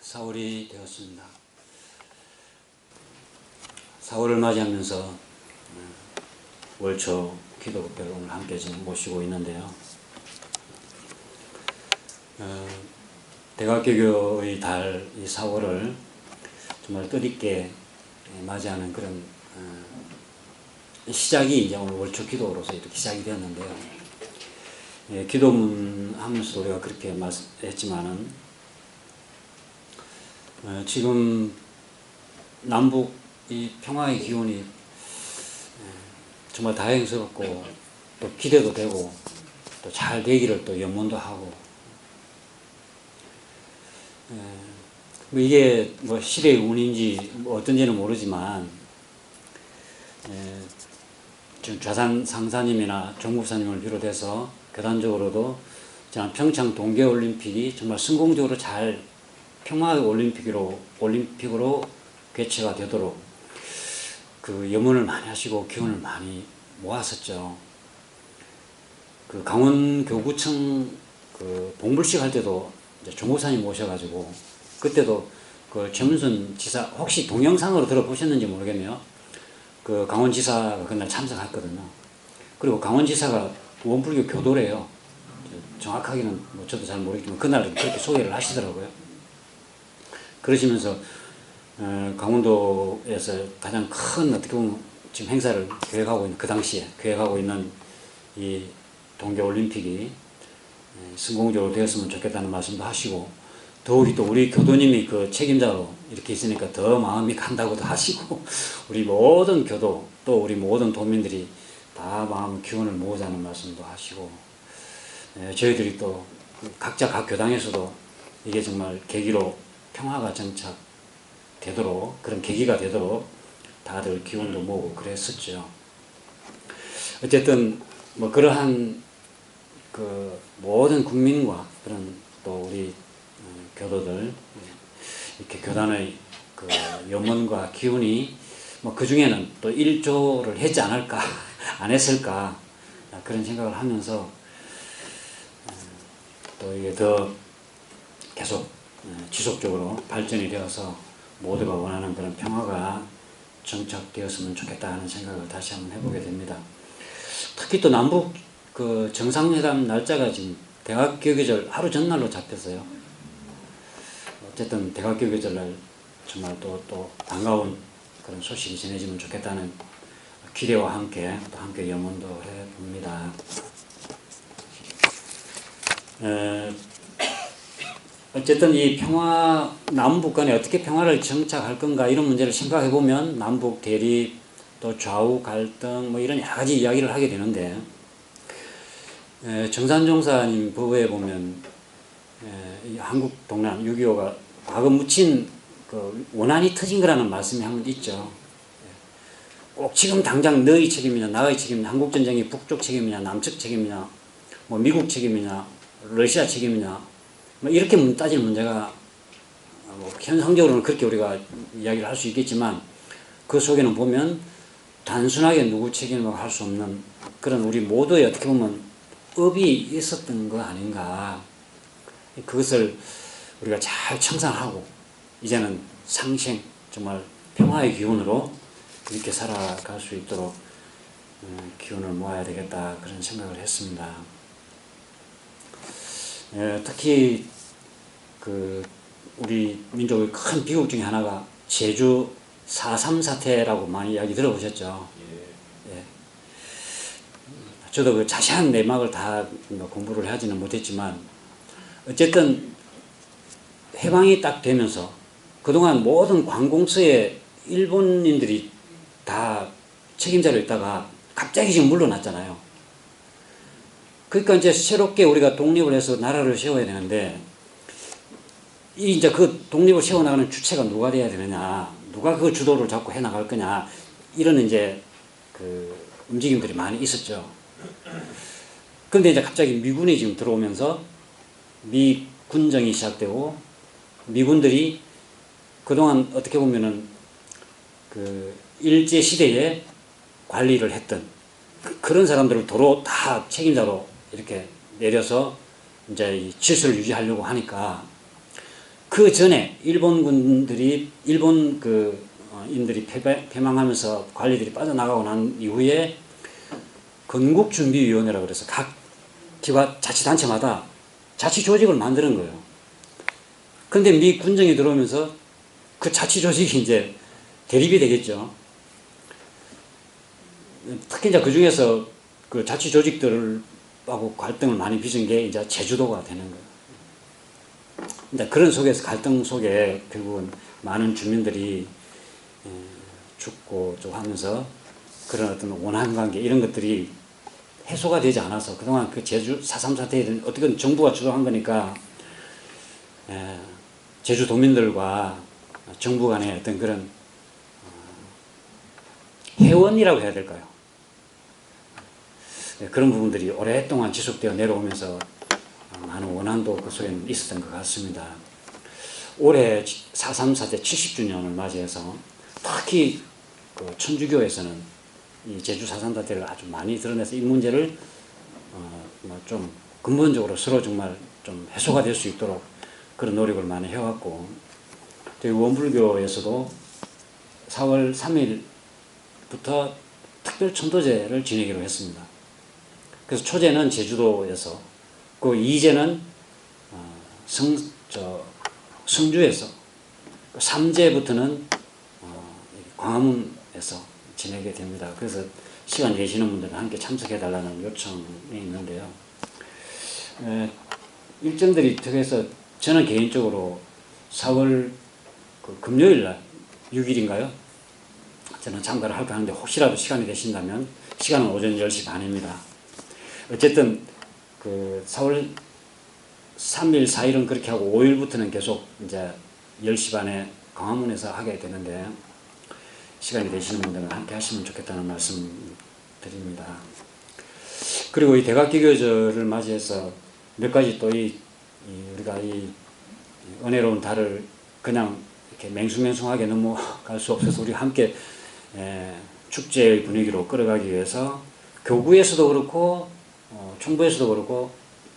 4월이 되었습니다. 4월을 맞이하면서 월초 기도국회를 오늘 함께 지금 모시고 있는데요. 대각개교의 달 이 4월을 정말 뜻있게 맞이하는 그런 시작이 이제 오늘 월초 기도로서 이렇게 시작이 되었는데요. 기도문 하면서 우리가 그렇게 말했지만은 지금 남북 이 평화의 기운이 정말 다행스럽고 또 기대도 되고 또 잘 되기를 또 염원도 하고 뭐 이게 뭐 시대의 운인지 뭐 어떤지는 모르지만 지금 좌산 상사님이나 정국사님을 비롯해서 교단적으로도 평창 동계올림픽이 정말 성공적으로 잘 평화의 올림픽으로 개최가 되도록 그 염원을 많이 하시고 기운을 많이 모았었죠. 그 강원교구청 그 봉불식 할 때도 이제 정국사님 모셔가지고 그때도 그 최문순 지사 혹시 동영상으로 들어보셨는지 모르겠네요. 그 강원지사가 그날 참석했거든요. 그리고 강원지사가 원불교 교도래요. 정확하게는 뭐 저도 잘 모르겠지만 그날은 그렇게 소개를 하시더라고요. 그러시면서 강원도에서 가장 큰 어떻게 보면 지금 행사를 계획하고 있는 그 당시에 계획하고 있는 이 동계올림픽이 성공적으로 되었으면 좋겠다는 말씀도 하시고 더욱이 또 우리 교도님이 그 책임자로 이렇게 있으니까 더 마음이 간다고도 하시고 우리 모든 교도 또 우리 모든 도민들이 다 마음 기운을 모으자는 말씀도 하시고 저희들이 또 각자 각 교당에서도 이게 정말 계기로 평화가 정착되도록 그런 계기가 되도록 다들 기운도 모으고 그랬었죠. 어쨌든 뭐 그러한 그 모든 국민과 그런 또 우리 교도들 이렇게 교단의 그 염원과 기운이 뭐 그 중에는 또 일조를 했지 않을까 안 했을까 그런 생각을 하면서 또 이게 더 계속 지속적으로 발전이 되어서 모두가 원하는 그런 평화가 정착되었으면 좋겠다 하는 생각을 다시 한번 해보게 됩니다. 특히 또 남북 그 정상회담 날짜가 지금 대각개교절 하루 전날로 잡혔어요. 어쨌든 대각개교절날 정말 또 반가운 그런 소식이 전해지면 좋겠다는 기대와 함께 또 함께 염원도 해봅니다. 어쨌든 이 평화 남북 간에 어떻게 평화를 정착할 건가 이런 문제를 생각해 보면 남북 대립 또 좌우 갈등 뭐 이런 여러 가지 이야기를 하게 되는데 정산종사님 법에 보면 이 한국 동남 6.25가 과거 묻힌 그 원한이 터진 거라는 말씀이 한 번 있죠. 꼭 지금 당장 너의 책임이냐 나의 책임이냐 한국전쟁이 북쪽 책임이냐 남측 책임이냐 뭐 미국 책임이냐 러시아 책임이냐 뭐 이렇게 따질 문제가 뭐 현상적으로는 그렇게 우리가 이야기를 할 수 있겠지만 그 속에는 보면 단순하게 누구 책임이라고 할 수 없는 그런 우리 모두의 어떻게 보면 업이 있었던 거 아닌가. 그것을 우리가 잘 청산하고 이제는 상생 정말 평화의 기운으로 이렇게 살아갈 수 있도록 기운을 모아야 되겠다 그런 생각을 했습니다. 특히 그 우리 민족의 큰 비극 중에 하나가 제주 4.3 사태라고 많이 이야기 들어보셨죠? 예. 저도 그 자세한 내막을 다 공부를 하지는 못했지만 어쨌든 해방이 딱 되면서 그동안 모든 관공서에 일본인들이 다 책임자로 있다가 갑자기 지금 물러났잖아요. 그러니까 이제 새롭게 우리가 독립을 해서 나라를 세워야 되는데 이제 그 독립을 세워나가는 주체가 누가 돼야 되느냐, 누가 그 주도를 잡고 해나갈 거냐 이런 이제 그 움직임들이 많이 있었죠. 그런데 이제 갑자기 미군이 지금 들어오면서 미 군정이 시작되고 미군들이 그동안 어떻게 보면은 그 일제 시대에 관리를 했던 그런 사람들을 도로 다 책임자로 이렇게 내려서 이제 이 질서를 유지하려고 하니까 그 전에 일본 인들이 패망하면서 관리들이 빠져나가고 난 이후에 건국준비위원회라 그래서 각 자치단체마다 자치조직을 만드는 거예요. 근데 미 군정이 들어오면서 그 자치조직이 이제 대립이 되겠죠. 특히 이제 그 중에서 그 자치조직들하고 갈등을 많이 빚은 게 이제 제주도가 되는 거예요. 근데 그런 속에서 갈등 속에 결국은 많은 주민들이 죽고 좀 하면서 그런 어떤 원한 관계 이런 것들이 해소가 되지 않아서 그동안 그 제주 4.3 사태에 어떻게든 정부가 주도한 거니까 제주 도민들과 정부 간의 어떤 그런 회원이라고 해야 될까요? 그런 부분들이 오랫동안 지속되어 내려오면서 많은 원한도 그 속에는 있었던 것 같습니다. 올해 4.3 사태 70주년을 맞이해서 특히 그 천주교에서는 이 제주 4.3 사태를 아주 많이 드러내서 이 문제를 좀 근본적으로 서로 정말 좀 해소가 될 수 있도록 그런 노력을 많이 해왔고, 저희 원불교에서도 4월 3일부터 특별 천도제를 지내기로 했습니다. 그래서 초제는 제주도에서, 그 이제는 성주에서, 3제부터는 광화문에서 지내게 됩니다. 그래서 시간 되시는 분들은 함께 참석해달라는 요청이 있는데요. 일정들이 특해서 저는 개인적으로 4월 금요일 날 6일인가요? 저는 참가를 할까 하는데 혹시라도 시간이 되신다면 시간은 오전 10시 반입니다. 어쨌든 그 4월 3일, 4일은 그렇게 하고 5일부터는 계속 이제 10시 반에 광화문에서 하게 되는데 시간이 되시는 분들은 함께 하시면 좋겠다는 말씀 드립니다. 그리고 이 대각기교절을 맞이해서 몇 가지 또 우리가 이 은혜로운 달을 그냥 이렇게 맹숭맹숭하게 넘어갈 수 없어서 우리 함께 축제의 분위기로 끌어가기 위해서 교구에서도 그렇고 총부에서도 그렇고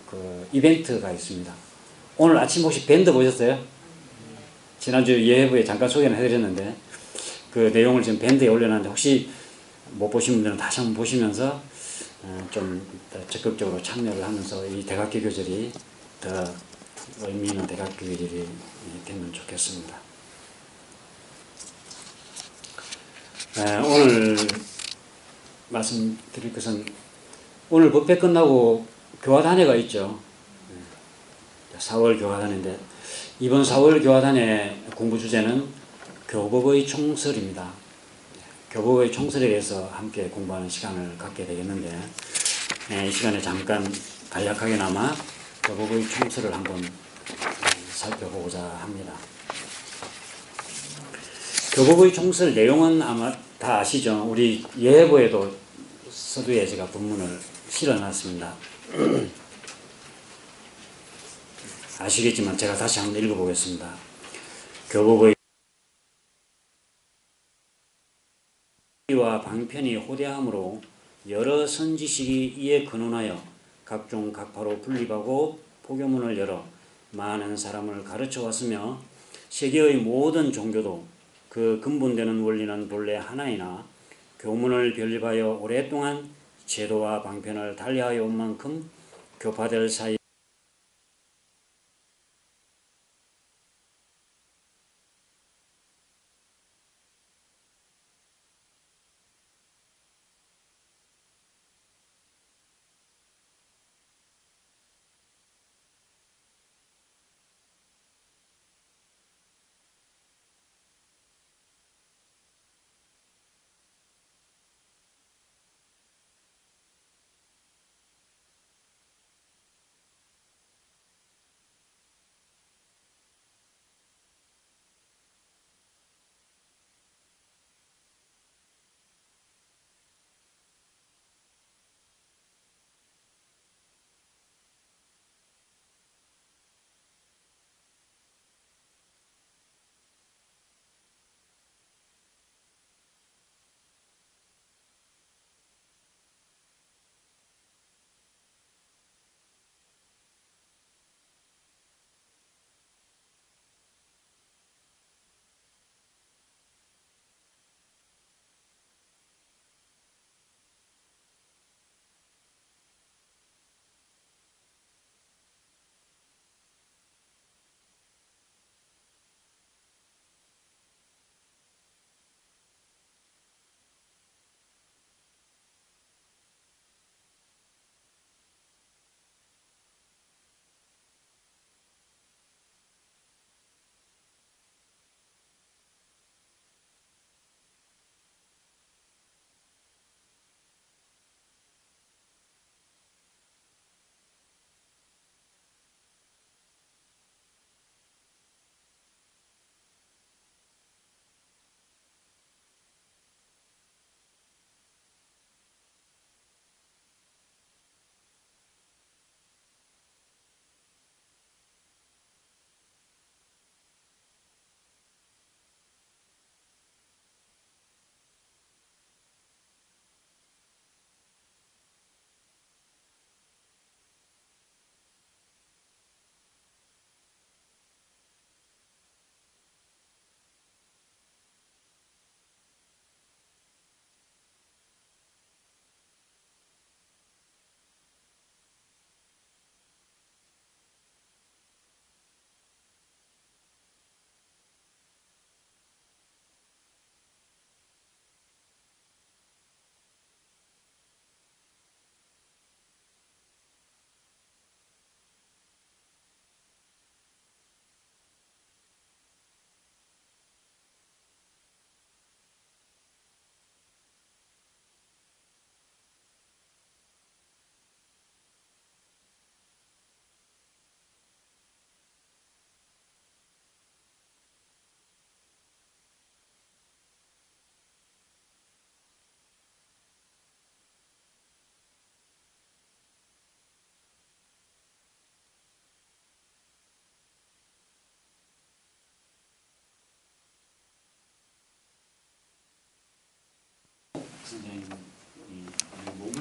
그 이벤트가 있습니다. 오늘 아침 혹시 밴드 보셨어요? 지난주 예회부에 잠깐 소개는 해드렸는데 그 내용을 지금 밴드에 올려놨는데 혹시 못 보신 분들은 다시 한번 보시면서 좀 적극적으로 참여를 하면서 이 대각기 교절이 더 의미 있는 대각기 교절이 되면 좋겠습니다. 오늘 말씀드릴 것은 오늘 법회 끝나고 교화단회가 있죠. 4월 교화단회인데 이번 4월 교화단회 공부 주제는 교법의 총설입니다. 교법의 총설에 대해서 함께 공부하는 시간을 갖게 되겠는데 이 시간에 잠깐 간략하게나마 교법의 총설을 한번 살펴보고자 합니다. 교법의 총설 내용은 아마 다 아시죠? 우리 예회부에도 서두에 제가 본문을 실어놨습니다. 아시겠지만 제가 다시 한번 읽어보겠습니다. 교법의 와 방편이 호대함으로 여러 선지식이 이에 근원하여 각종 각파로 분립하고 포교문을 열어 많은 사람을 가르쳐 왔으며 세계의 모든 종교도 그 근본되는 원리는 본래 하나이나 교문을 변립하여 오랫동안 제도와 방편을 달리하여 온 만큼 교파들 사이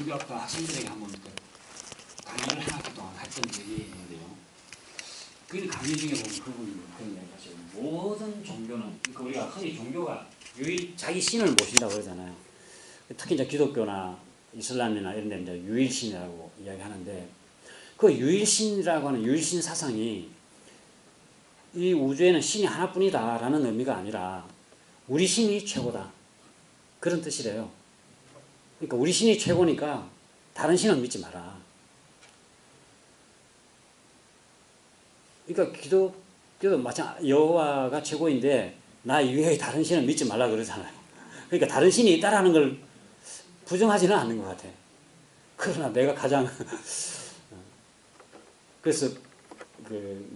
불교학과 학생들에게 한번 그 강의를 한 학기 동안 했던 적이 있는데요. 그 강의 중에 보면 그분이 그런 이야기 하죠. 모든 종교는, 그러니까 우리가 흔히 종교가 자기 신을 모신다고 그러잖아요. 특히 이제 기독교나 이슬람이나 이런 데 이제 유일신이라고 이야기하는데, 그 유일신이라고 하는 유일신 사상이 이 우주에는 신이 하나뿐이다 라는 의미가 아니라 우리 신이 최고다, 그런 뜻이래요. 그러니까 우리 신이 최고니까 다른 신은 믿지 마라. 그러니까 기독교도 마찬가지, 여호와가 최고인데 나 이외의 다른 신은 믿지 말라 그러잖아요. 그러니까 다른 신이 있다라는 걸 부정하지는 않는 것 같아요. 그러나 내가 가장 그래서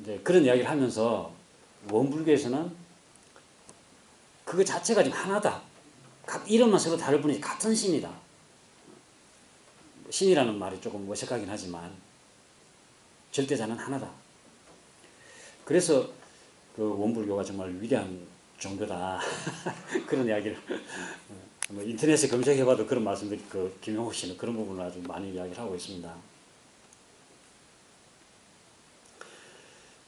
이제 그런 이야기를 하면서 원불교에서는 그거 자체가 지금 하나다. 각 이름만 서로 다를 뿐이지 같은 신이다. 신이라는 말이 조금 어색하긴 하지만 절대자는 하나다. 그래서 그 원불교가 정말 위대한 종교다. 그런 이야기를 뭐 인터넷에 검색해봐도 그런 말씀들, 그 김용옥 씨는 그런 부분을 아주 많이 이야기를 하고 있습니다.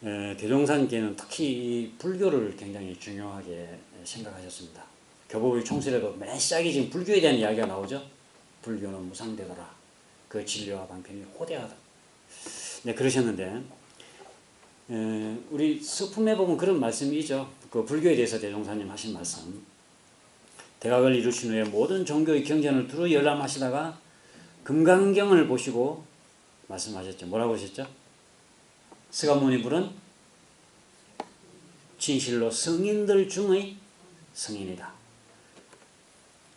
대종사님께는 특히 이 불교를 굉장히 중요하게 생각하셨습니다. 교보의 총설에도 맨 시작이 지금 불교에 대한 이야기가 나오죠. 불교는 무상되더라. 그 진리와 방편이 호대하다. 네, 그러셨는데, 우리 서품에 보면 그런 말씀이 있죠. 그 불교에 대해서 대종사님 하신 말씀. 대각을 이루신 후에 모든 종교의 경전을 두루 열람하시다가 금강경을 보시고 말씀하셨죠. 뭐라고 하셨죠? 스가모니불은 진실로 성인들 중의 성인이다.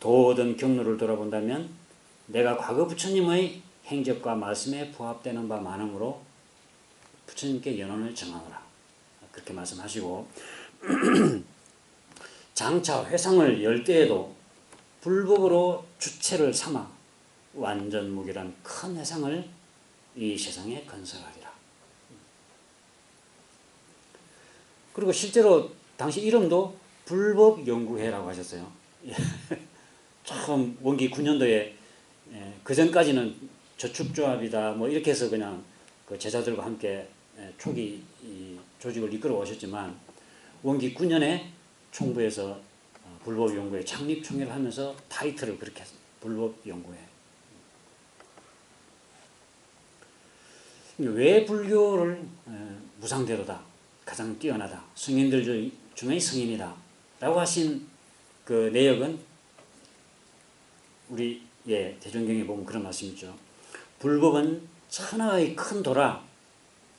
도든 경로를 돌아본다면 내가 과거 부처님의 행적과 말씀에 부합되는 바 많으므로 부처님께 연원을 정하노라. 그렇게 말씀하시고 장차 회상을 열 때에도 불법으로 주체를 삼아 완전무결한 큰 회상을 이 세상에 건설하리라. 그리고 실제로 당시 이름도 불법연구회라고 하셨어요. 처음 원기 9년도에 그 전까지는 저축조합이다 뭐 이렇게 해서 그냥 그 제자들과 함께 초기 이 조직을 이끌어 오셨지만 원기 9년에 총부에서 불법연구회 창립 총회를 하면서 타이틀을 그렇게 했어요. 불법연구회. 왜 불교를 무상대로다, 가장 뛰어나다, 성인들 중의 성인이다 라고 하신 그 내역은 우리 대종경에 보면 그런 말씀이 있죠. 불법은 천하의 큰 도라.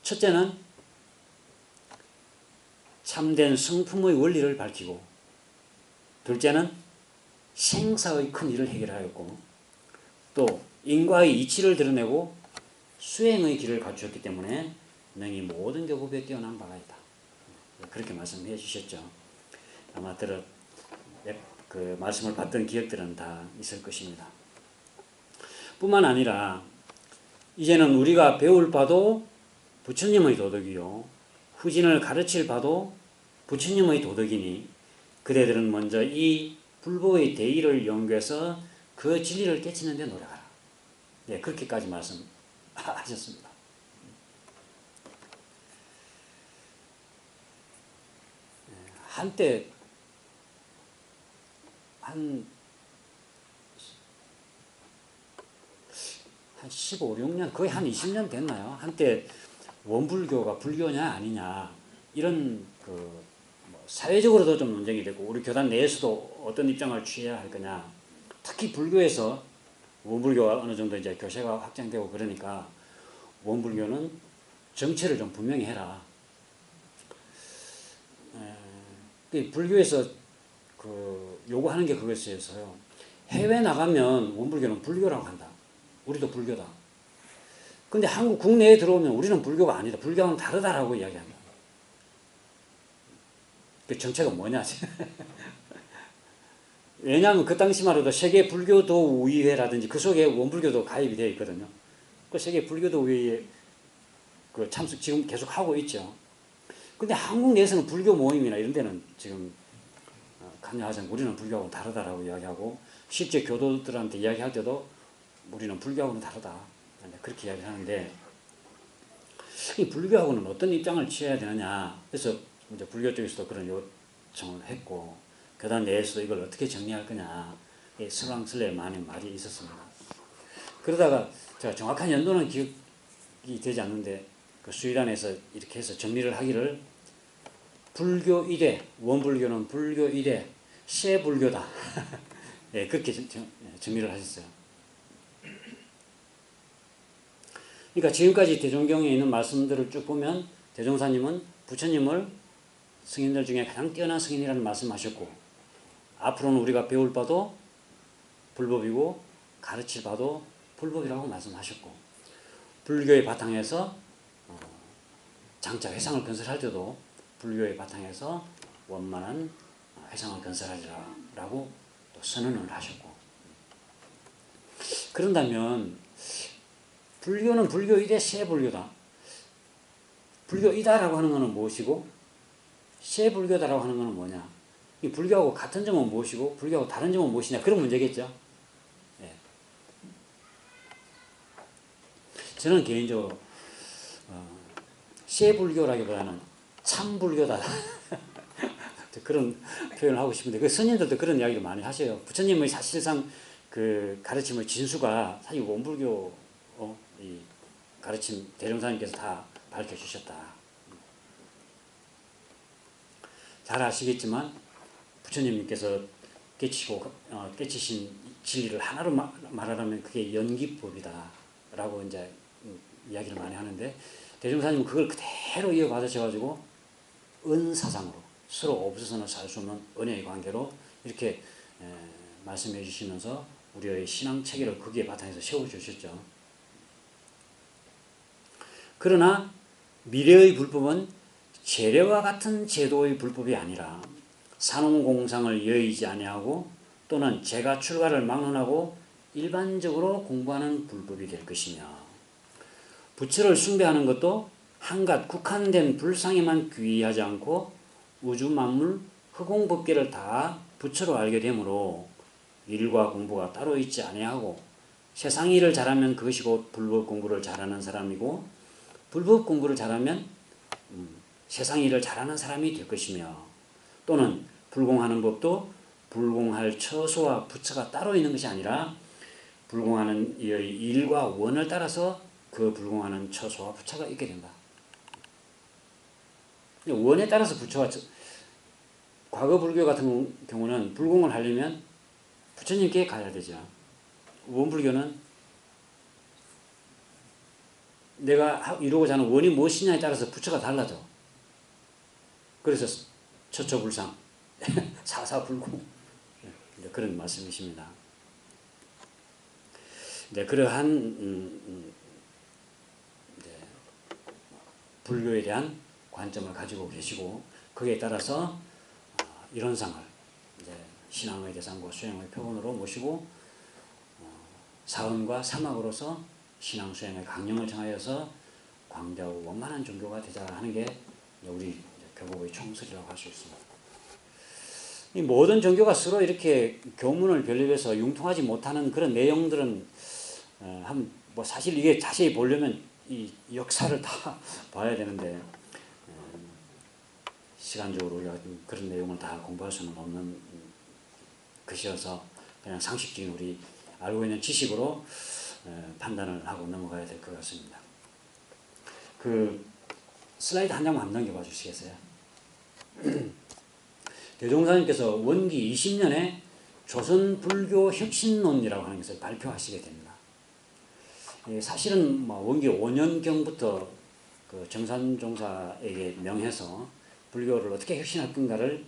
첫째는 참된 성품의 원리를 밝히고, 둘째는 생사의 큰 일을 해결하였고, 또 인과의 이치를 드러내고 수행의 길을 갖추었기 때문에 능히 모든 교법에 뛰어난 바가 있다. 그렇게 말씀해 주셨죠. 아마 그 말씀을 받던 기억들은 다 있을 것입니다. 뿐만 아니라 이제는 우리가 배울 바도 부처님의 도덕이요, 후진을 가르칠 바도 부처님의 도덕이니 그대들은 먼저 이 불법의 대의를 연구해서 그 진리를 깨치는 데 노력하라. 네, 그렇게까지 말씀하셨습니다. 한때 한 15, 16년, 거의 한 20년 됐나요? 한때 원불교가 불교냐 아니냐 이런 뭐 사회적으로도 좀 논쟁이 되고 우리 교단 내에서도 어떤 입장을 취해야 할 거냐. 특히 불교에서 원불교가 어느 정도 이제 교세가 확장되고 그러니까 원불교는 정체를 좀 분명히 해라. 불교에서 그 요구하는 게 그것이어서요. 해외 나가면 원불교는 불교라고 한다. 우리도 불교다. 근데 한국 국내에 들어오면 우리는 불교가 아니다. 불교는 다르다라고 이야기합니다. 그 정체가 뭐냐? 왜냐하면 그 당시만 해도 세계 불교도 우의회라든지 그 속에 원불교도 가입이 되어 있거든요. 그 세계 불교도 우의회 그 참석 지금 계속 하고 있죠. 근데 한국 내에서는 불교 모임이나 이런 데는 지금 간여하지 않고 우리는 불교하고 다르다라고 이야기하고 실제 교도들한테 이야기할 때도 우리는 불교하고는 다르다. 그렇게 이야기를 하는데, 이 불교하고는 어떤 입장을 취해야 되느냐. 그래서 이제 불교 쪽에서도 그런 요청을 했고, 교단 내에서도 이걸 어떻게 정리할 거냐. 설왕설래 많은 말이 있었습니다. 그러다가 제가 정확한 연도는 기억이 되지 않는데, 그 수의단에서 이렇게 해서 정리를 하기를, 불교 이래, 원불교는 불교 이래, 쇠불교다. 예, 그렇게 정리를 하셨어요. 그러니까 지금까지 대종경에 있는 말씀들을 쭉 보면 대종사님은 부처님을 스님들 중에 가장 뛰어난 스님이라는 말씀하셨고, 앞으로는 우리가 배울 바도 불법이고 가르칠 바도 불법이라고 말씀하셨고, 불교의 바탕에서 장차 회상을 건설할 때도 불교의 바탕에서 원만한 회상을 건설하리라고 또 선언을 하셨고, 그런다면 불교는 불교이되 쇠불교다. 불교이다라고 하는 것은 무엇이고 쇠불교다라고 하는 것은 뭐냐? 이 불교하고 같은 점은 무엇이고 불교하고 다른 점은 무엇이냐? 그런 문제겠죠. 예. 저는 개인적으로 쇠불교라기보다는 참불교다. 그런 표현을 하고 싶은데, 그 스님들도 그런 이야기를 많이 하셔요. 부처님의 사실상 그 가르침의 진수가 사실 원불교 이 가르침 대종사님께서 다 밝혀주셨다. 잘 아시겠지만 부처님께서 깨치신 진리를 하나로 말하자면 그게 연기법이다 라고 이제 이야기를 많이 하는데, 대종사님은 그걸 그대로 이어받으셔가지고 은사상으로 서로 없어서는 살 수 없는 은혜의 관계로 이렇게 말씀해 주시면서 우리의 신앙 체계를 거기에 바탕에서 세워주셨죠. 그러나 미래의 불법은 재래와 같은 제도의 불법이 아니라 산업공상을 여의지 아니하고 또는 재가 출가를 막론하고 일반적으로 공부하는 불법이 될 것이며, 부처를 숭배하는 것도 한갓 국한된 불상에만 귀의하지 않고 우주 만물 허공법계를 다 부처로 알게 되므로 일과 공부가 따로 있지 아니하고, 세상 일을 잘하면 그것이 곧 불법 공부를 잘하는 사람이고, 불법 공부를 잘하면 세상 일을 잘하는 사람이 될 것이며, 또는 불공하는 법도 불공할 처소와 부처가 따로 있는 것이 아니라 불공하는 이의 일과 원을 따라서 그 불공하는 처소와 부처가 있게 된다. 원에 따라서 부처가, 과거 불교 같은 경우는 불공을 하려면 부처님께 가야 되죠. 원불교는 내가 이루고자 하는 원이 무엇이냐에 따라서 부처가 달라져. 그래서 처처불상, 사사불공, 그런 말씀이십니다. 네, 그러한 불교에 대한 관점을 가지고 계시고, 거기에 따라서 이론상을 신앙의 대상과 수행의 표본으로 모시고 사언과 사막으로서 신앙 수행의 강령을 정하여서 광대하고 원만한 종교가 되자 하는 게 우리 교법의 총설이라고 할 수 있습니다. 이 모든 종교가 서로 이렇게 교문을 변립해서 융통하지 못하는 그런 내용들은 뭐 사실 이게 자세히 보려면 이 역사를 다 봐야 되는데 시간적으로 우리가 그런 내용을 다 공부할 수는 없는 것이어서 그냥 상식적인 우리 알고 있는 지식으로 판단을 하고 넘어가야 될 것 같습니다. 그 슬라이드 한 장만 넘겨봐 주시겠어요? 대종사님께서 원기 20년에 조선불교 혁신론이라고 하는 것을 발표하시게 됩니다. 사실은 원기 5년경부터 그 정산종사에게 명해서 불교를 어떻게 혁신할 건가를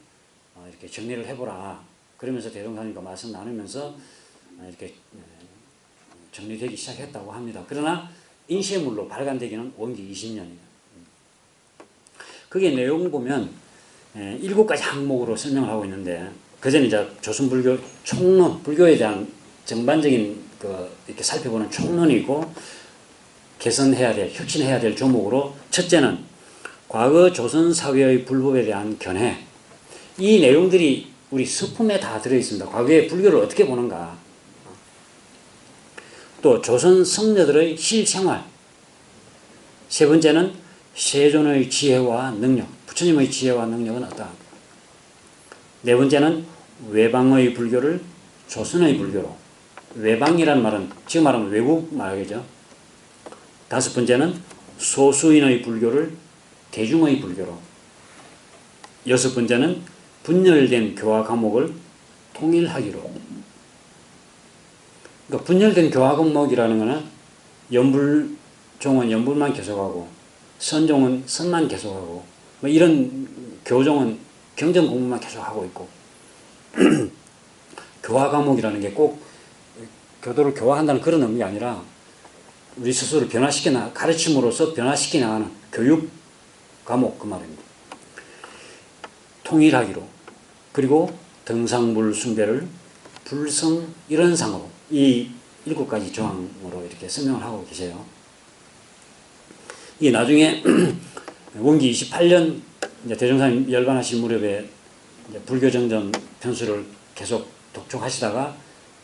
이렇게 정리를 해보라. 그러면서 대종사님과 말씀 나누면서 이렇게 정리되기 시작했다고 합니다. 그러나 인쇄물로 발간되기는 원기 20년이에요. 거기에 내용 보면 7가지 항목으로 설명을 하고 있는데, 그전에 이제 조선불교 총론, 불교에 대한 전반적인 이렇게 살펴보는 총론이고, 개선해야 될, 혁신해야 될 조목으로 첫째는 과거 조선 사회의 불법에 대한 견해. 이 내용들이 우리 서품에 다 들어 있습니다. 과거의 불교를 어떻게 보는가. 또 조선 성녀들의 실생활. 세 번째는 세존의 지혜와 능력, 부처님의 지혜와 능력은 어떠한가. 네 번째는 외방의 불교를 조선의 불교로, 외방이라는 말은 지금 말하면 외국 말이죠. 다섯 번째는 소수인의 불교를 대중의 불교로, 여섯 번째는 분열된 교화 과목을 통일하기로. 그러니까 분열된 교화 과목이라는 것은 연불종은 연불만 계속하고 선종은 선만 계속하고 뭐 이런 교종은 경전 공부만 계속하고 있고 교화 과목이라는 게 꼭 교도를 교화한다는 그런 의미가 아니라 우리 스스로를 가르침으로써 변화시켜 나가는 교육 과목 그 말입니다. 통일하기로. 그리고 등상불 숭배를 불성 이런 상으로 이 7가지 조항으로 이렇게 설명을 하고 계세요. 이게 나중에 원기 28년 이제 대종사님 열반하실 무렵에 이제 불교정전 편수를 계속 독촉하시다가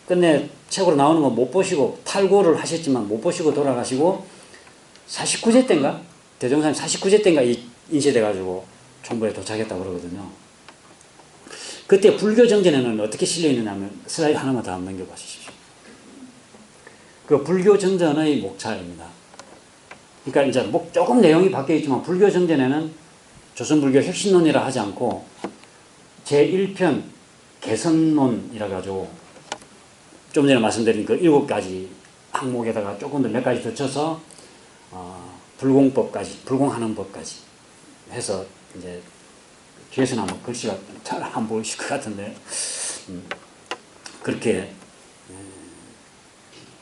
끝내 책으로 나오는 거 못 보시고 탈고를 하셨지만 못 보시고 돌아가시고 49세 때인가? 대종사님 49세 때인가 인쇄돼가지고 총부에 도착했다고 그러거든요. 그때 불교정전에는 어떻게 실려있느냐 하면 슬라이드 하나만 더 한번 넘겨봐 주십시오. 그 불교정전의 목차입니다. 그러니까 이제 조금 내용이 바뀌어있지만 불교정전에는 조선불교 혁신론이라 하지 않고 제1편 개선론이라 가지고 좀 전에 말씀드린 그 7가지 항목에다가 조금 더 몇 가지 덧쳐서 불공법까지, 불공하는 법까지 해서 이제 뒤에서는 아마 글씨가 잘 안 보이실 것 같은데 그렇게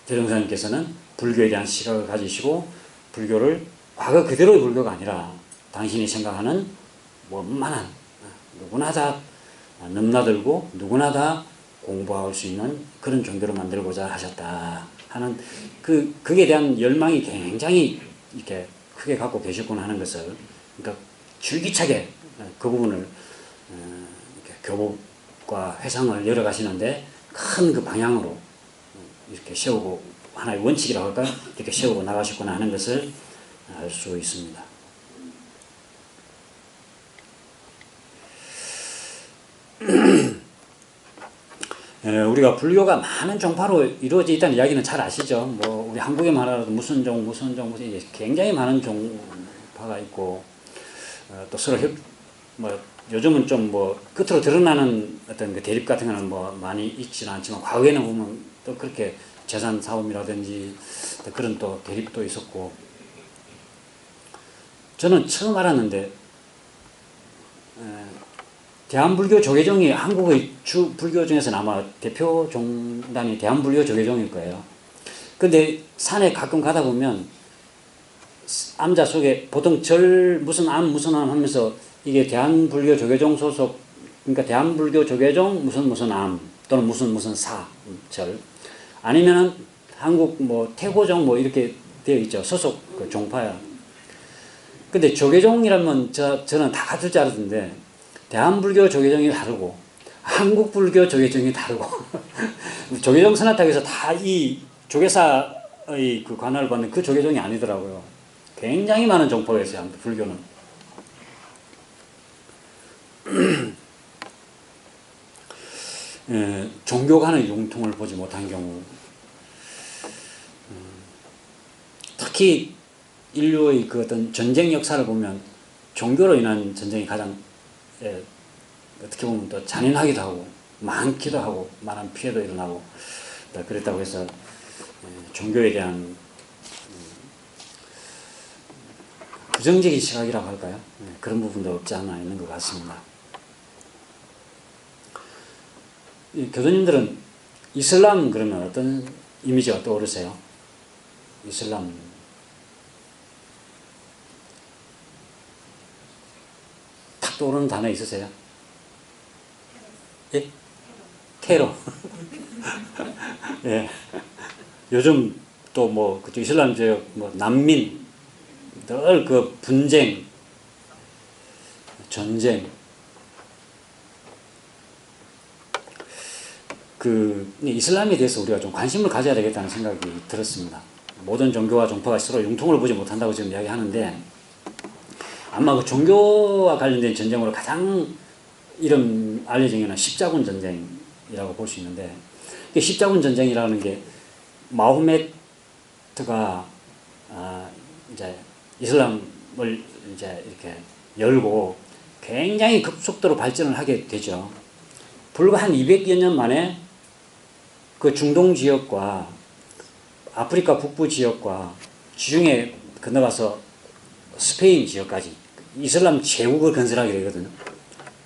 대종사님께서는 불교에 대한 시각을 가지시고 불교를 과거 그대로의 불교가 아니라 당신이 생각하는 원만한 누구나 다 넘나들고 누구나 다 공부할 수 있는 그런 종교로 만들고자 하셨다 하는 그에 대한 열망이 굉장히 이렇게 크게 갖고 계셨구나 하는 것을 그러니까 줄기차게 그 부분을 교법과 회상을 열어가시는데 큰 그 방향으로 이렇게 세우고 하나의 원칙이라고 할까요? 이렇게 세우고 나가셨구나 하는 것을 알 수 있습니다. 우리가 불교가 많은 종파로 이루어져 있다는 이야기는 잘 아시죠? 뭐 우리 한국에만 하더라도 무슨 종 굉장히 많은 종파가 있고 또 서로 뭐 요즘은 좀 뭐 끝으로 드러나는 어떤 그 대립 같은 거는 뭐 많이 있지는 않지만 과거에는 보면 또 그렇게 재산 사업이라든지 또 그런 또 대립도 있었고 저는 처음 알았는데 대한불교 조계종이 한국의 주 불교 중에서는 아마 대표 종단이 대한불교 조계종일 거예요. 근데 산에 가끔 가다 보면 암자 속에 보통 절 무슨 암 하면서 이게 대한불교 조계종 소속 그러니까 대한불교 조계종 무슨 암 또는 무슨 사 절 아니면은 한국 뭐 태고종 뭐 이렇게 되어 있죠. 소속 그 종파야. 근데 조계종이라면 저는 다 같을 줄 알았는데 대한불교 조계종이 다르고 한국불교 조계종이 다르고 조계종 선화탁에서 다 이 조계사의 그 관할을 받는 그 조계종이 아니더라고요. 굉장히 많은 종파가 있어요. 불교는. 종교 간의 융통을 보지 못한 경우 특히 인류의 그 어떤 전쟁 역사를 보면 종교로 인한 전쟁이 가장 어떻게 보면 또 잔인하기도 하고 많기도 하고 많은 피해도 일어나고 그랬다고 해서 종교에 대한 부정적인 시각이라고 할까요? 그런 부분도 없지 않아 있는 것 같습니다. 교도님들은 이슬람 그러면 어떤 이미지가 떠오르세요? 이슬람 탁 떠오르는 단어 있으세요? 예? 테러. 예. 요즘 또 뭐 그쪽 이슬람 지역 뭐 난민 늘 그 분쟁, 전쟁 이슬람에 대해서 우리가 좀 관심을 가져야 되겠다는 생각이 들었습니다. 모든 종교와 종파가 서로 융통을 보지 못한다고 지금 이야기하는데, 아마 그 종교와 관련된 전쟁으로 가장 이름 알려진 게는 십자군 전쟁이라고 볼 수 있는데, 십자군 전쟁이라는 게 마호메트가 이제 이슬람을 이제 이렇게 열고 굉장히 급속도로 발전을 하게 되죠. 불과 한 200여 년 만에 그 중동 지역과 아프리카 북부 지역과 지중해 건너가서 스페인 지역까지 이슬람 제국을 건설하게 되거든요.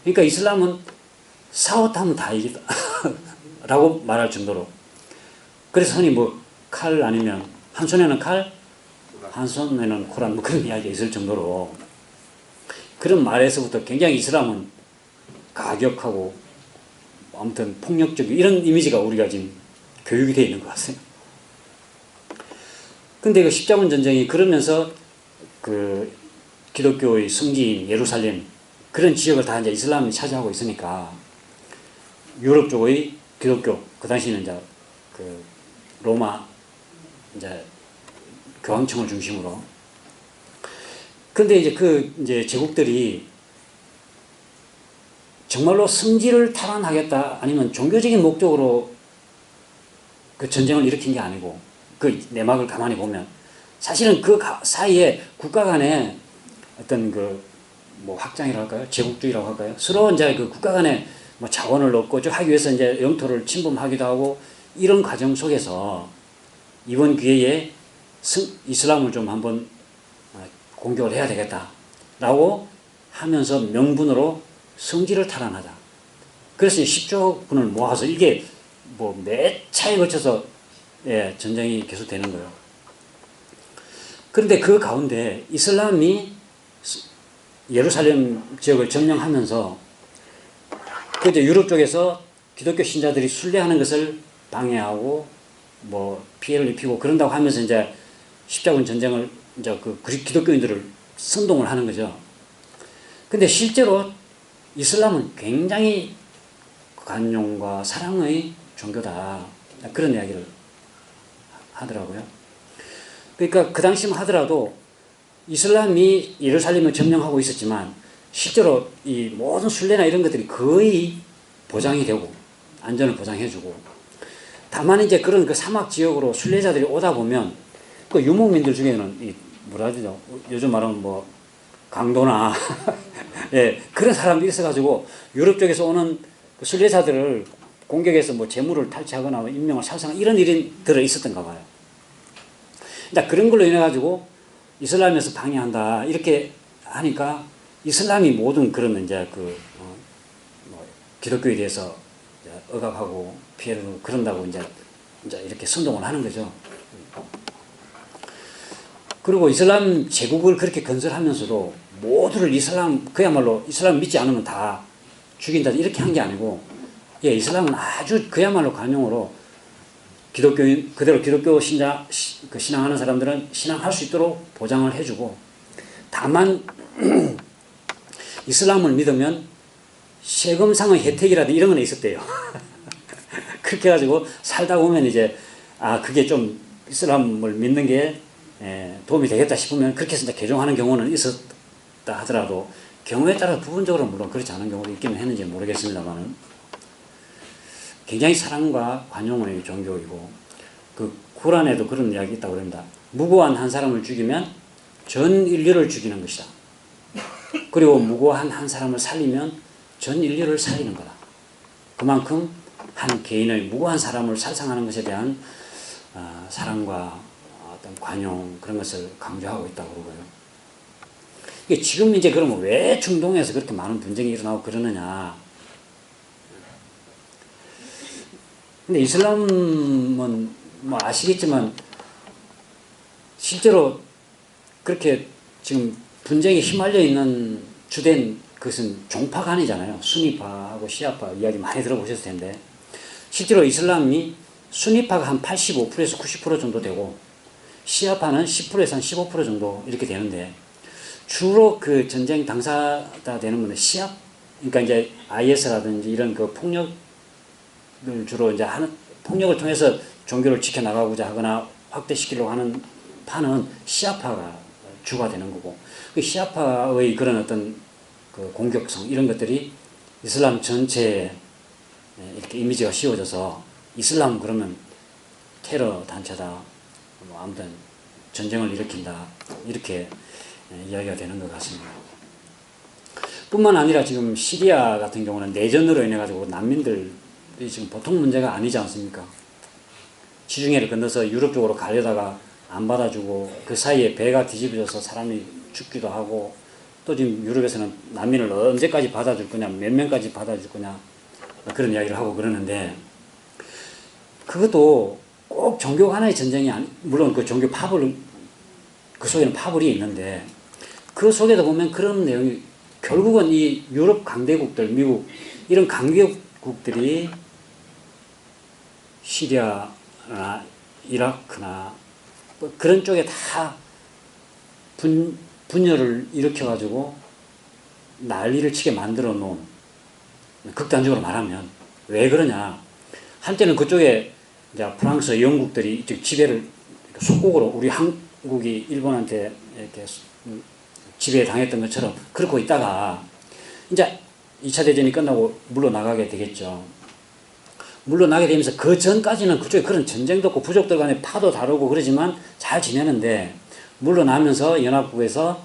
그러니까 이슬람은 싸웠다면 다 이기다 라고 말할 정도로. 그래서 흔히 뭐 칼 아니면 한 손에는 칼, 한 손에는 코란 뭐 그런 이야기가 있을 정도로, 그런 말에서부터 굉장히 이슬람은 가격하고 아무튼 폭력적인 이런 이미지가 우리가 지금 교육이 되어 있는 것 같아요. 근데 그 십자군 전쟁이 그러면서 그 기독교의 성지인 예루살렘 그런 지역을 다 이제 이슬람이 차지하고 있으니까 유럽 쪽의 기독교, 그 당시에는 이제 그 로마 이제 교황청을 중심으로. 근데 이제 이제 제국들이 정말로 성지를 탈환하겠다 아니면 종교적인 목적으로 그 전쟁을 일으킨 게 아니고, 그 내막을 가만히 보면 사실은 그 사이에 국가 간에 어떤 뭐 확장이라고 할까요? 제국주의라고 할까요? 서로 이제 그 국가 간에 뭐 자원을 얻고 하기 위해서 이제 영토를 침범하기도 하고, 이런 과정 속에서 이번 기회에 이슬람을 좀 한번 공격을 해야 되겠다라고 하면서 명분으로 성지를 탈환하자. 그래서 10조군을 모아서 이게 뭐 몇 차에 걸쳐서 전쟁이 계속되는 거예요. 그런데 그 가운데 이슬람이 예루살렘 지역을 점령하면서 그때 유럽 쪽에서 기독교 신자들이 순례하는 것을 방해하고 뭐 피해를 입히고 그런다고 하면서 이제 십자군 전쟁을 이제 그 기독교인들을 선동을 하는 거죠. 근데 실제로 이슬람은 굉장히 관용과 사랑의 종교다, 그런 이야기를 하더라고요. 그러니까 그 당시만 하더라도 이슬람이 예루살렘을 점령하고 있었지만 실제로 이 모든 순례나 이런 것들이 거의 보장이 되고 안전을 보장해주고, 다만 이제 그런 그 사막 지역으로 순례자들이 오다 보면 그 유목민들 중에는 뭐라 하죠? 요즘 말하면 뭐 강도나 예, 그런 사람들이 있어가지고 유럽 쪽에서 오는 그 순례자들을 공격해서 뭐 재물을 탈취하거나 인명을 살상하는 이런 일이 들어 있었던가 봐요. 그러니까 그런 걸로 인해 가지고 이슬람에서 방해한다 이렇게 하니까 이슬람이 모든 그런 이제 뭐 기독교에 대해서 이제 억압하고 피해를 그런다고 이제 이렇게 선동을 하는 거죠. 그리고 이슬람 제국을 그렇게 건설하면서도 모두를 그야말로 이슬람 믿지 않으면 다 죽인다 이렇게 한 게 아니고, 이슬람은 아주 그야말로 관용으로 기독교인 그대로 기독교 신앙하는 사람들은 신앙할 수 있도록 보장을 해주고, 다만 이슬람을 믿으면 세금상의 혜택이라든지 이런 건 있었대요. 그렇게 해가지고 살다 보면 이제 그게 좀 이슬람을 믿는 게 도움이 되겠다 싶으면 그렇게 해서 개종하는 경우는 있었다 하더라도 경우에 따라 부분적으로 물론 그렇지 않은 경우도 있기는 했는지 모르겠습니다만, 굉장히 사랑과 관용의 종교이고, 그 쿠란에도 그런 이야기 있다고 그럽니다. 무고한 한 사람을 죽이면 전 인류를 죽이는 것이다. 그리고 무고한 한 사람을 살리면 전 인류를 살리는 거다. 그만큼 한 개인의 무고한 사람을 살상하는 것에 대한 사랑과 어떤 관용 그런 것을 강조하고 있다고 그러고요. 지금 이제 그러면 왜 중동에서 그렇게 많은 분쟁이 일어나고 그러느냐. 근데 이슬람은 뭐 아시겠지만 실제로 그렇게 지금 분쟁에 휘말려 있는 주된 그것은 종파가 아니잖아요. 수니파하고 시아파 이야기 많이 들어보셨을 텐데, 실제로 이슬람이 수니파가 한 85%에서 90% 정도 되고 시아파는 10%에서 한 15% 정도 이렇게 되는데, 주로 그 전쟁 당사자 되는 분은 그러니까 이제 IS라든지 이런 그 폭력 주로 이제 하는 폭력을 통해서 종교를 지켜나가고자 하거나 확대시키려고 하는 파는 시아파가 주가 되는 거고, 그 시아파의 그런 어떤 그 공격성 이런 것들이 이슬람 전체에 이렇게 이미지가 씌워져서 이슬람 그러면 테러 단체다, 뭐 아무튼 전쟁을 일으킨다 이렇게 이야기가 되는 것 같습니다. 뿐만 아니라 지금 시리아 같은 경우는 내전으로 인해 가지고 난민들이 지금 보통 문제가 아니지 않습니까? 지중해를 건너서 유럽 쪽으로 가려다가 안 받아주고 그 사이에 배가 뒤집어져서 사람이 죽기도 하고, 또 지금 유럽에서는 난민을 언제까지 받아줄 거냐, 몇 명까지 받아줄 거냐 그런 이야기를 하고 그러는데, 그것도 꼭 종교 하나의 전쟁이 물론 그 종교 파벌, 그 속에는 파벌이 있는데 그 속에도 보면 그런 내용이 결국은 이 유럽 강대국들, 미국 이런 강대국들이 시리아나 이라크나 뭐 그런 쪽에 다 분열을 일으켜가지고 난리를 치게 만들어 놓은, 극단적으로 말하면 왜 그러냐, 한때는 그쪽에 이제 프랑스, 영국들이 지배를 속국으로 우리 한국이 일본한테 이렇게 지배 당했던 것처럼 그러고 있다가 이제 2차 대전이 끝나고 물러나가게 되겠죠. 물러나게 되면서 그 전까지는 그쪽에 그런 전쟁도 없고 부족들 간에 파도 다르고 그러지만 잘 지내는데, 물러나면서 연합국에서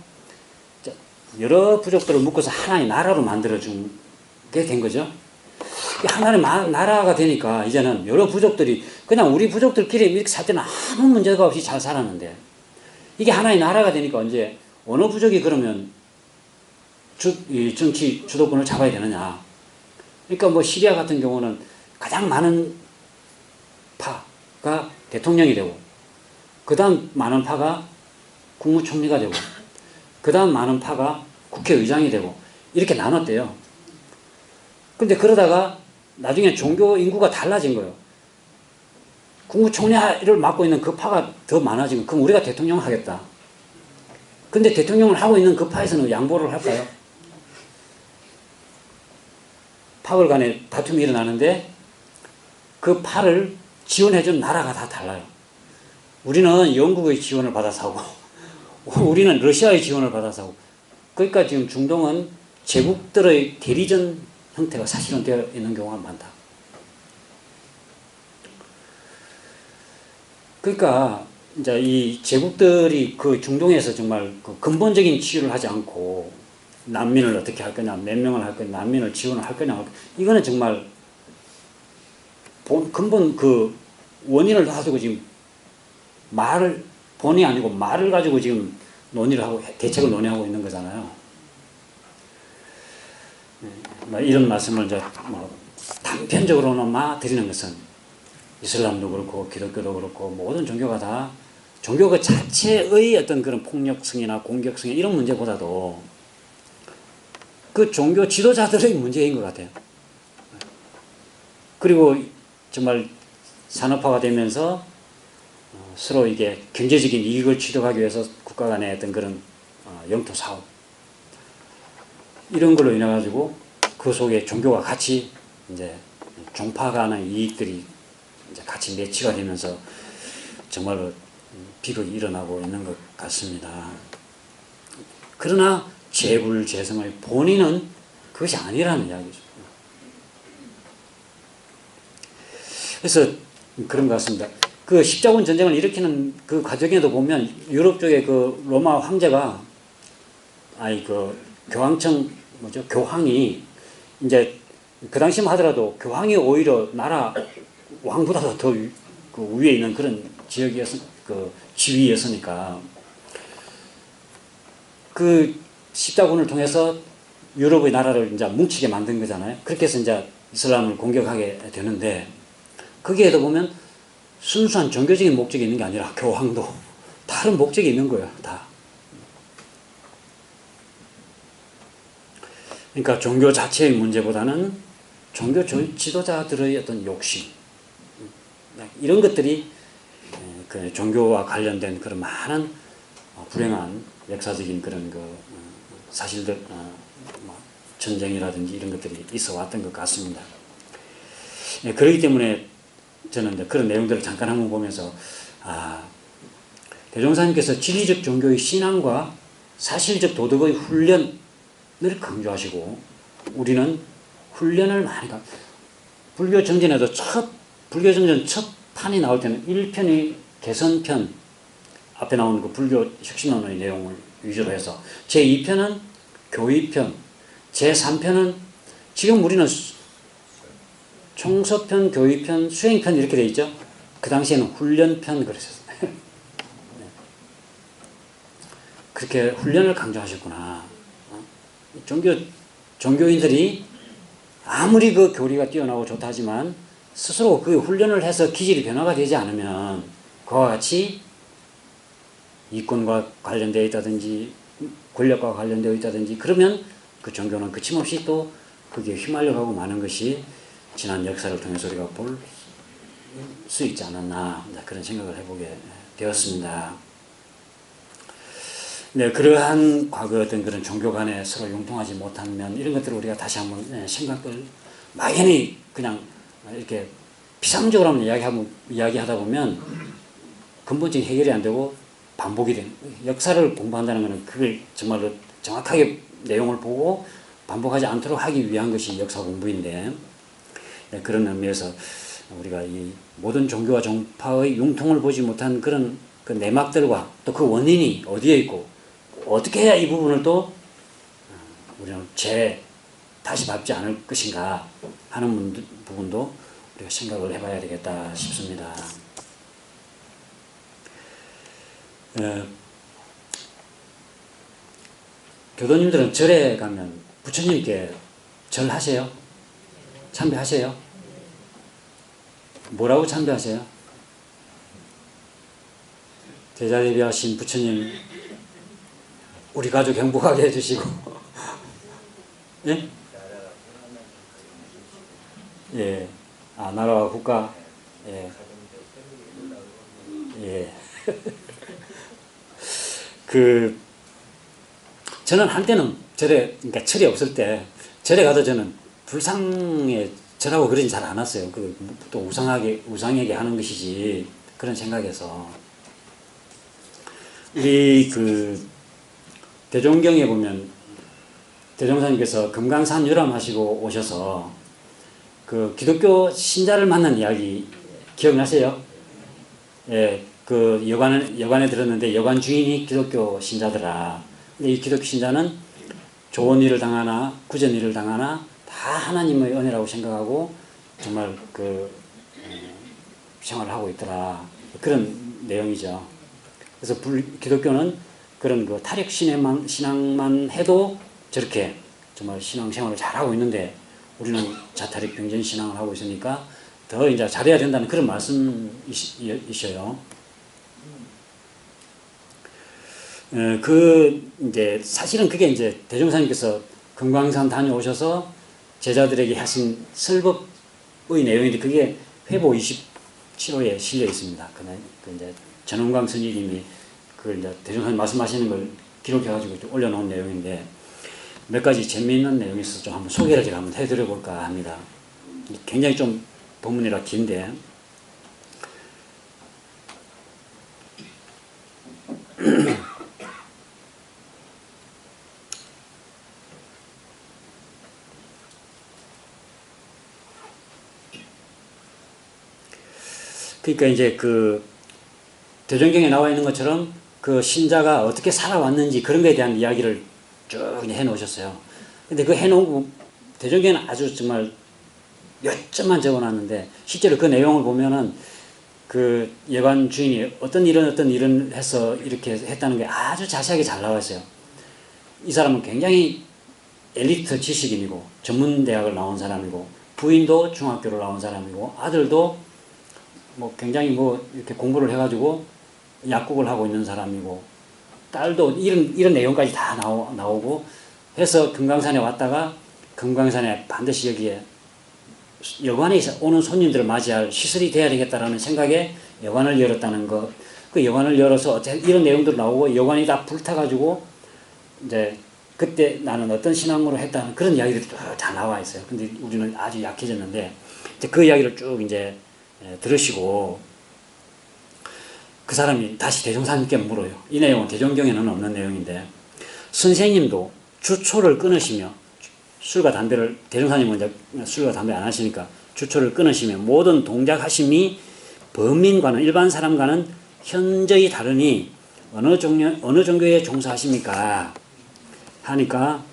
여러 부족들을 묶어서 하나의 나라로 만들어주게 된 거죠. 하나의 나라가 되니까 이제는 여러 부족들이 그냥 우리 부족들끼리 이렇게 살 때는 아무 문제가 없이 잘 살았는데, 이게 하나의 나라가 되니까 이제 어느 부족이 그러면 정치 주도권을 잡아야 되느냐. 그러니까 뭐 시리아 같은 경우는 가장 많은 파가 대통령이 되고, 그 다음 많은 파가 국무총리가 되고, 그 다음 많은 파가 국회의장이 되고 이렇게 나눴대요. 근데 그러다가 나중에 종교 인구가 달라진 거예요. 국무총리를 맡고 있는 그 파가 더 많아지면 그럼 우리가 대통령 하겠다. 근데 대통령을 하고 있는 그 파에서는 양보를 할까요? 파벌 간에 다툼이 일어나는데 그 파를 지원해준 나라가 다 달라요. 우리는 영국의 지원을 받아서 하고 우리는 러시아의 지원을 받아서 하고, 그러니까 지금 중동은 제국들의 대리전 형태가 사실은 되어 있는 경우가 많다. 그러니까 이제 이 제국들이 그 중동에서 정말 그 근본적인 치유를 하지 않고 난민을 어떻게 할 거냐, 몇 명을 할 거냐, 난민을 지원을 할 거냐, 이거는 정말 근본 그 원인을 가지고 지금 본이 아니고 말을 가지고 지금 논의를 하고 대책을 논의하고 있는 거잖아요. 이런 말씀을 이제 단편적으로만 드리는 것은 이슬람도 그렇고 기독교도 그렇고 모든 종교가 다 종교 그 자체의 어떤 그런 폭력성이나 공격성 이런 문제보다도 그 종교 지도자들의 문제인 것 같아요. 그리고 정말 산업화가 되면서 서로 이게 경제적인 이익을 취득하기 위해서 국가 간의 어떤 그런 영토 사업 이런 걸로 인해 가지고 그 속에 종교가 같이 이제 종파 간의 이익들이 이제 같이 매치가 되면서 정말로 비극이 일어나고 있는 것 같습니다. 그러나 재불재성의 본인은 그것이 아니라는 이야기죠. 그래서 그런 것 같습니다. 그 십자군 전쟁을 일으키는 그 과정에도 보면 유럽 쪽에 그 로마 황제가 그 교황청 교황이 이제 그 당시만 하더라도 교황이 오히려 나라 왕보다도 더 그 위에 있는 그런 그 지위였으니까 그 십자군을 통해서 유럽의 나라를 이제 뭉치게 만든 거잖아요. 그렇게 해서 이제 이슬람을 공격하게 되는데, 거기에도 보면 순수한 종교적인 목적이 있는 게 아니라 교황도 다른 목적이 있는 거예요. 다. 그러니까 종교 자체의 문제보다는 종교 지도자들의 어떤 욕심 이런 것들이 그 종교와 관련된 그런 많은 불행한 역사적인 그런 그 사실들 전쟁이라든지 이런 것들이 있어 왔던 것 같습니다. 예, 그렇기 때문에 저는 이제 그런 내용들을 잠깐 한번 보면서 대종사님께서 진리적 종교의 신앙과 사실적 도덕의 훈련을 강조하시고 우리는 훈련을 많이 불교 정전에도 불교 정전 첫 판이 나올 때는 1편이 개선편 앞에 나오는 그 불교 혁신론의 내용을 위주로 해서 제2편은 교의편, 제3편은 지금 우리는 총서편, 교의편, 수행편 이렇게 되어 있죠. 그 당시에는 훈련편 그랬었어요. 그렇게 훈련을 강조하셨구나. 종교인들이 아무리 그 교리가 뛰어나고 좋다 하지만 스스로 그 훈련을 해서 기질이 변화가 되지 않으면 그와 같이 이권과 관련되어 있다든지 권력과 관련되어 있다든지 그러면 그 종교는 그침없이 또 거기에 휘말려가고 마는 것이 지난 역사를 통해서 우리가 볼 수 있지 않았나 그런 생각을 해보게 되었습니다. 네, 그러한 과거 어떤 그런 종교 간에 서로 융통하지 못한 면 이런 것들을 우리가 다시 한번 생각을 막연히 그냥 이렇게 피상적으로 한번 이야기하다 보면 근본적인 해결이 안 되고 반복이 되는 역사를 공부한다는 것은 그걸 정말로 정확하게 내용을 보고 반복하지 않도록 하기 위한 것이 역사 공부인데 네, 그런 의미에서 우리가 이 모든 종교와 종파의 융통을 보지 못한 그런 그 내막들과 또 그 원인이 어디에 있고 어떻게 해야 이 부분을 또 우리는 다시 밟지 않을 것인가 하는 부분도 우리가 생각을 해봐야 되겠다 싶습니다. 교도님들은 절에 가면 부처님께 절하세요? 참배하세요? 뭐라고 참배하세요? 대자대비하신 부처님 우리 가족 행복하게 해주시고 예? 예. 나라와 국가 예. 예. 저는 한때는 그러니까 철이 없을 때 절에 가도 저는 불상에 절하고 그러진 잘 안 왔어요. 또 우상에게 하는 것이지 그런 생각에서 우리 대종경에 보면 대종사님께서 금강산 유람하시고 오셔서 그 기독교 신자를 만난 이야기 기억나세요? 예, 그 여관에 들었는데 여관 주인이 기독교 신자더라. 근데 이 기독교 신자는 좋은 일을 당하나 굳은 일을 당하나 다 하나님의 은혜라고 생각하고 정말 생활을 하고 있더라. 그런 내용이죠. 그래서 기독교는 그런 타력 신앙만 해도 저렇게 정말 신앙생활을 잘하고 있는데 우리는 자타력 병전 신앙을 하고 있으니까 더 이제 잘해야 된다는 그런 말씀이셔요. 이제 사실은 그게 이제 대종사님께서 금강산 다녀오셔서 제자들에게 하신 설법의 내용인데 그게 회보 27호에 실려 있습니다. 이제 전원광 스님이 그걸 이제 대종사님 말씀하시는 걸 기록해가지고 올려놓은 내용인데 몇 가지 재미있는 내용이 있어서 좀 한번 소개를 제가 한번 해드려 볼까 합니다. 굉장히 좀 본문이라 긴데 그러니까 이제 대종경에 나와 있는 것처럼 그 신자가 어떻게 살아왔는지 그런 거에 대한 이야기를 쭉 해놓으셨어요. 근데 해놓은 대종경에는 아주 정말 몇 점만 적어놨는데 실제로 그 내용을 보면은 그 여관 주인이 어떤 일을 해서 이렇게 했다는 게 아주 자세하게 잘 나와 있어요. 이 사람은 굉장히 엘리트 지식인이고 전문대학을 나온 사람이고 부인도 중학교를 나온 사람이고 아들도 굉장히 이렇게 공부를 해가지고 약국을 하고 있는 사람이고 딸도 이런 내용까지 다 나오고 해서 금강산에 왔다가 금강산에 반드시 여기에 여관에 오는 손님들을 맞이할 시설이 돼야 되겠다라는 생각에 여관을 열었다는 것. 그 여관을 열어서 이런 내용들 나오고 여관이 다 불타가지고 이제 그때 나는 어떤 신앙으로 했다는 그런 이야기들이 다 나와 있어요. 근데 우리는 아주 약해졌는데 이제 그 이야기를 쭉 이제 들으시고 그 사람이 다시 대종사님께 물어요. 이 내용은 대종경에는 없는 내용인데 선생님도 주초를 끊으시며 술과 담배를 대종사님은 이제 술과 담배 안 하시니까 주초를 끊으시며 모든 동작하심이 범민과는 일반 사람과는 현저히 다르니 어느 종교에 종사하십니까? 하니까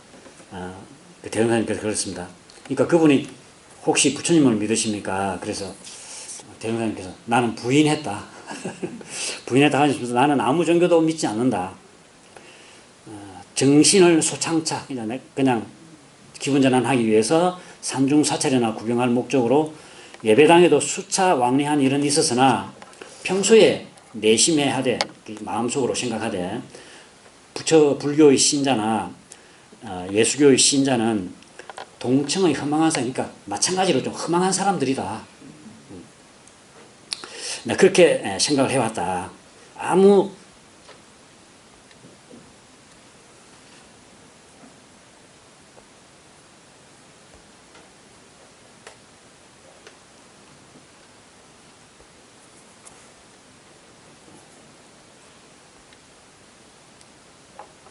대종사님께서 그렇습니다. 그러니까 그분이 혹시 부처님을 믿으십니까? 그래서 대종사님께서 나는 부인했다. 부인했다 하시면서 나는 아무 종교도 믿지 않는다. 정신을 소창차 그냥 기분 전환하기 위해서 산중 사찰이나 구경할 목적으로 예배당에도 수차 왕래한 일은 있었으나 평소에 내심에 하되 마음속으로 생각하되 불교의 신자나 예수교의 신자는 동청의 허망한 사람, 그러니까 마찬가지로 좀 허망한 사람들이다. 그렇게 생각을 해왔다.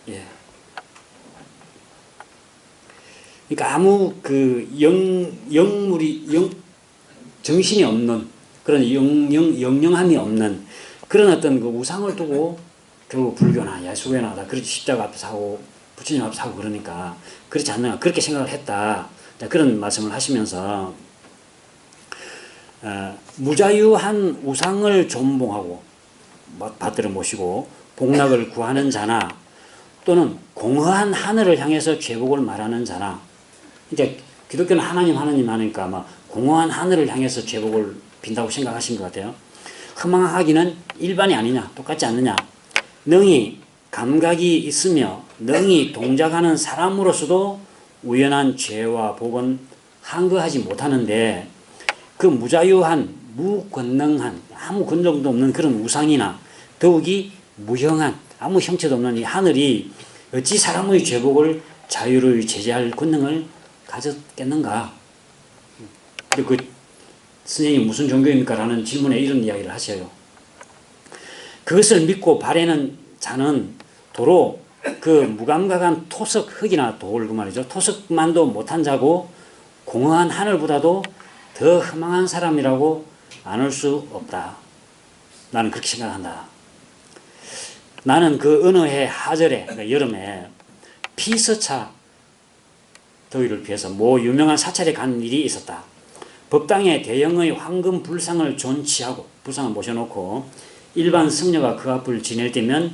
예. 그러니까 아무 정신이 없는 그런 영영함이 없는 그런 어떤 그 우상을 두고 결국 불교나 예수교나 다 그렇지 십자가 앞에서 하고 부처님 앞에서 하고 그러니까 그렇지 않나 그렇게 생각을 했다. 그런 말씀을 하시면서 무자유한 우상을 존봉하고 받들어 모시고 복락을 구하는 자나 또는 공허한 하늘을 향해서 죄복을 말하는 자나 이제 기독교는 하나님 하니까 막 공허한 하늘을 향해서 죄복을 빈다고 생각하신 것 같아요. 허망하기는 일반이 아니냐 똑같지 않느냐 능히 감각이 있으며 능히 동작하는 사람으로서도 우연한 죄와 복은 한거하지 못하는데 그 무자유한 무권능한 아무 권능도 없는 그런 우상이나 더욱이 무형한 아무 형체도 없는 이 하늘이 어찌 사람의 죄복을 자유로이 제재할 권능을 가졌겠는가. 그 스님이 무슨 종교입니까? 라는 질문에 이런 이야기를 하셔요. 그것을 믿고 바라는 자는 도로 그 무감각한 토석 흙이나 돌 그 말이죠. 토석만도 못한 자고 공허한 하늘보다도 더 허망한 사람이라고 안을 수 없다. 나는 그렇게 생각한다. 나는 그 어느 해 하절에 그러니까 여름에 피서차 더위를 피해서 모 유명한 사찰에 간 일이 있었다. 법당에 대형의 황금 불상을 존치하고 불상을 모셔놓고 일반 승려가 그 앞을 지낼 때면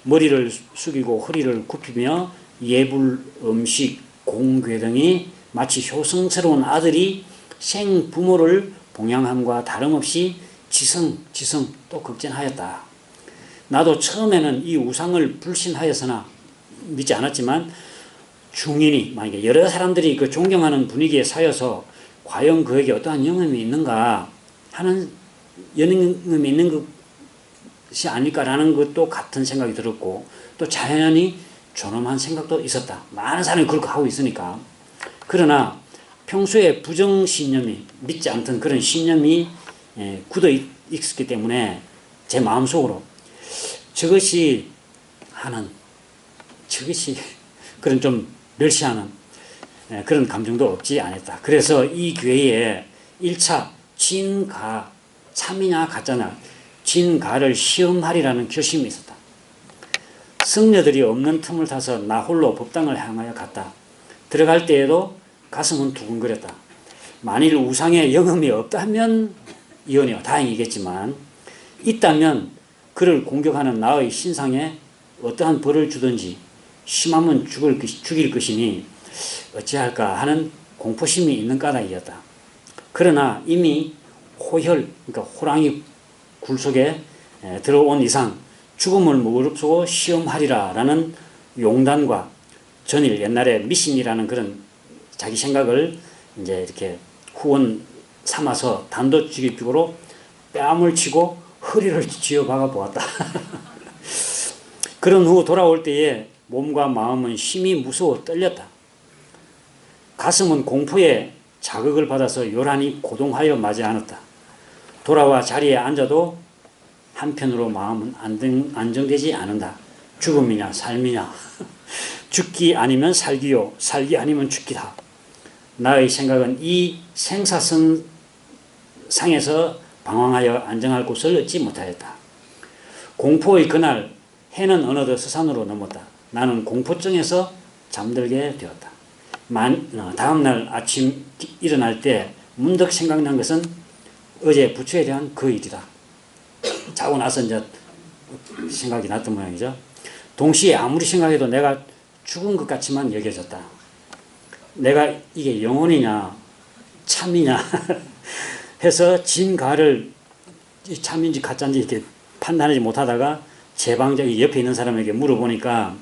머리를 숙이고 허리를 굽히며 예불, 음식, 공괴 등이 마치 효성스러운 아들이 생부모를 봉양함과 다름없이 지성 또 극진하였다. 나도 처음에는 이 우상을 불신하였으나 믿지 않았지만 중인이 만약에 여러 사람들이 그 존경하는 분위기에 쌓여서 과연 그에게 어떠한 영험이 있는가 하는 영험이 있는 것이 아닐까라는 것도 같은 생각이 들었고 또 자연히 존엄한 생각도 있었다. 많은 사람이 그렇게 하고 있으니까. 그러나 평소에 부정신념이 믿지 않던 그런 신념이 굳어 있었기 때문에 제 마음속으로 저것이 그런 좀 멸시하는 그런 감정도 없지 않았다. 그래서 이 교회에 1차 진가 참이냐 가짜냐 진가를 시험하리라는 결심이 있었다. 승려들이 없는 틈을 타서 나 홀로 법당을 향하여 갔다. 들어갈 때에도 가슴은 두근거렸다. 만일 우상에 영험이 없다면 이언이요 다행이겠지만 있다면 그를 공격하는 나의 신상에 어떠한 벌을 주든지 심하면 죽일 것이니 어찌할까 하는 공포심이 있는 까닭이었다. 그러나 이미 그러니까 호랑이 굴 속에 들어온 이상 죽음을 무릅쓰고 시험하리라 라는 용단과 전일 옛날에 미신이라는 그런 자기 생각을 이제 이렇게 후원 삼아서 단도직입적으로 뺨을 치고 허리를 쥐어박아 보았다. 그런 후 돌아올 때에 몸과 마음은 심히 무서워 떨렸다. 가슴은 공포에 자극을 받아서 요란히 고동하여 마지 않았다. 돌아와 자리에 앉아도 한편으로 마음은 안정되지 않는다. 죽음이냐 삶이냐 죽기 아니면 살기요 살기 아니면 죽기다. 나의 생각은 이 생사선상에서 방황하여 안정할 곳을 얻지 못하였다. 공포의 그날 해는 어느덧 서산으로 넘었다. 나는 공포증에서 잠들게 되었다. 다음날 아침 일어날 때 문득 생각난 것은 어제 부처에 대한 그 일이다. 자고 나서 이제 생각이 났던 모양이죠. 동시에 아무리 생각해도 내가 죽은 것 같지만 여겨졌다. 내가 이게 영혼이냐 참이냐 해서 진가를 참인지 가짜인지 이렇게 판단하지 못하다가 제방적이 옆에 있는 사람에게 물어보니까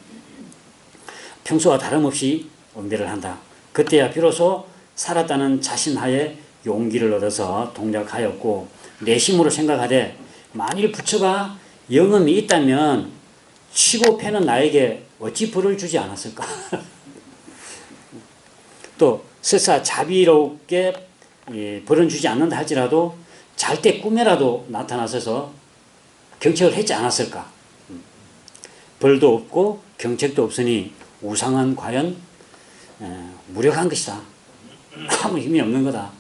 평소와 다름없이 응대를 한다. 그때야 비로소 살았다는 자신하에 용기를 얻어서 동작하였고 내심으로 생각하되 만일 부처가 영험이 있다면 치고 패는 나에게 어찌 벌을 주지 않았을까? 또 설사 자비롭게 벌은 주지 않는다 할지라도 잘 때 꿈에라도 나타나서서 경책을 했지 않았을까? 벌도 없고 경책도 없으니 우상은 과연 무력한 것이다. 아무 힘이 없는 거다.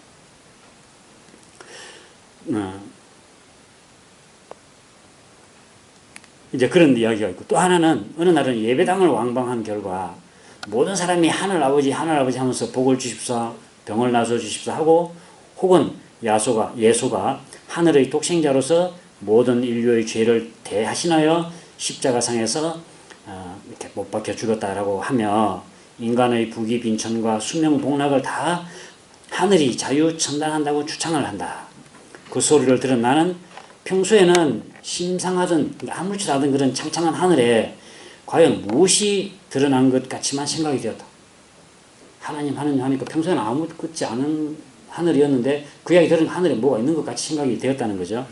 이제 그런 이야기가 있고 또 하나는 어느 날은 예배당을 왕방한 결과 모든 사람이 하늘 아버지 하면서 복을 주십사 병을 나서 주십사 하고 혹은 예수가 하늘의 독생자로서 모든 인류의 죄를 대하신하여 십자가상에서 이렇게 못 박혀 죽었다라고 하며 인간의 부귀 빈천과 수명 복락을 다 하늘이 자유 천단한다고 주창을 한다. 그 소리를 들은 나는 평소에는 심상하던 아무렇지도 않은 그런 창창한 하늘에 과연 무엇이 드러난 것 같지만 생각이 되었다. 하나님 하니까 평소에는 아무렇지 않은 하늘이었는데 그 이야기 들은 하늘에 뭐가 있는 것 같이 생각이 되었다는 거죠.